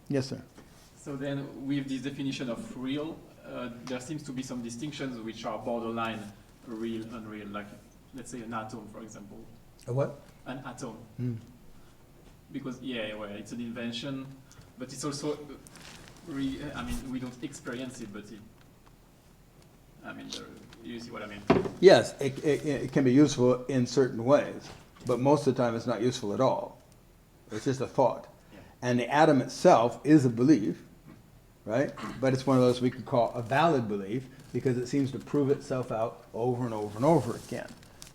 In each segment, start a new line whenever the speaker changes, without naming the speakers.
Yes, sir.
So then, with this definition of real, there seems to be some distinctions which are borderline real, unreal, like, let's say, an atom, for example.
A what?
An atom. Because, yeah, well, it's an invention, but it's also, I mean, we don't experience it, but you see what I mean?
Yes, it can be useful in certain ways, but most of the time it's not useful at all. It's just a thought.
Yeah.
And the atom itself is a belief, right? But it's one of those we could call a valid belief because it seems to prove itself out over and over and over again.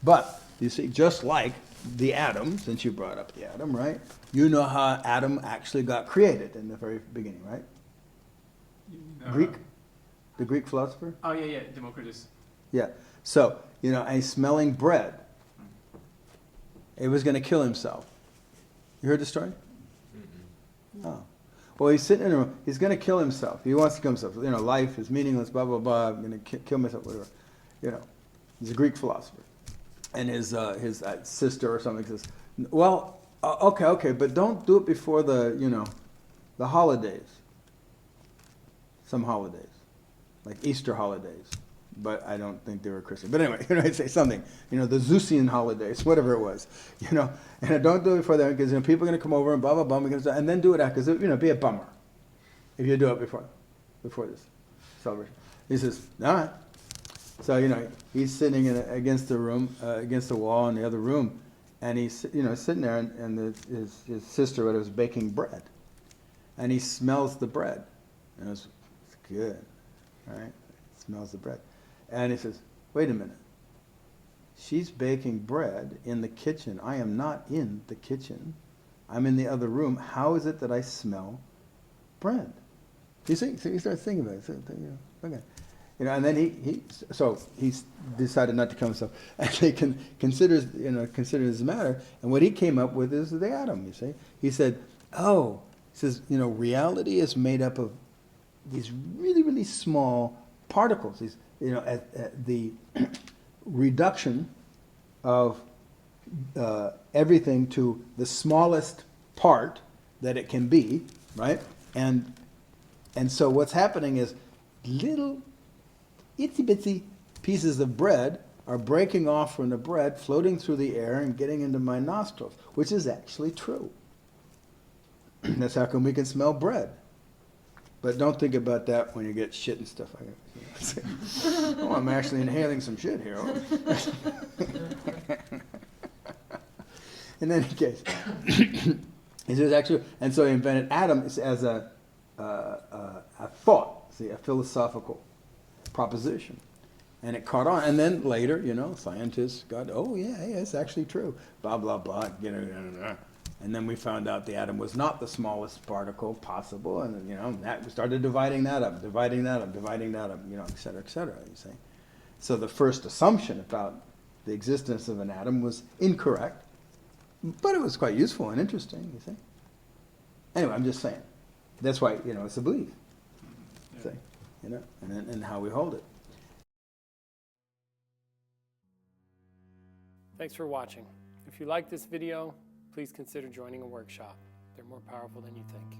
But, you see, just like the atom, since you brought up the atom, right? You know how atom actually got created in the very beginning, right? The Greek philosopher?
Oh, yeah, Democritus.
Yeah. So, a smelling bread. He was going to kill himself. You heard the story? Mm-hmm. Oh. Well, he's sitting in a room. He's going to kill himself. He wants to kill himself. Life is meaningless, blah, blah, blah. I'm going to kill myself, whatever. He's a Greek philosopher. And his sister or something says, well, okay, but don't do it before the holidays. Some holidays. Like Easter holidays. But I don't think they were Christian. But anyway, I'd say something. The Zeusian holidays, whatever it was. And don't do it before that because people are going to come over and blah, blah, blah. And then do it after, because it'd be a bummer if you do it before this celebration. He says, all right. So, he's sitting against the wall in the other room. And he's, sitting there and his sister was baking bread. And he smells the bread. And it's good, right? Smells the bread. And he says, wait a minute. She's baking bread in the kitchen. I am not in the kitchen. I'm in the other room. How is it that I smell bread? You see? So you start thinking about it. Okay. And then he decided not to kill himself. And he considers the matter. And what he came up with is the atom, you see. He said, reality is made up of these really, really small particles. These, the reduction of everything to the smallest part that it can be, right? And so what's happening is little itsy bitsy pieces of bread are breaking off from the bread, floating through the air and getting into my nostrils, which is actually true. That's how come we can smell bread. But don't think about that when you get shit and stuff like that. Oh, I'm actually inhaling some shit here. In any case, it is actually, and so he invented atom as a thought, a philosophical proposition. And it caught on. And then later, scientists got, it's actually true. Blah, blah, blah. And then we found out the atom was not the smallest particle possible, and that we started dividing that up, et cetera, you see. So the first assumption about the existence of an atom was incorrect, but it was quite useful and interesting, you see. Anyway, I'm just saying. That's why, it's a belief. See? And how we hold it.
Thanks for watching. If you like this video, please consider joining a workshop. They're more powerful than you think.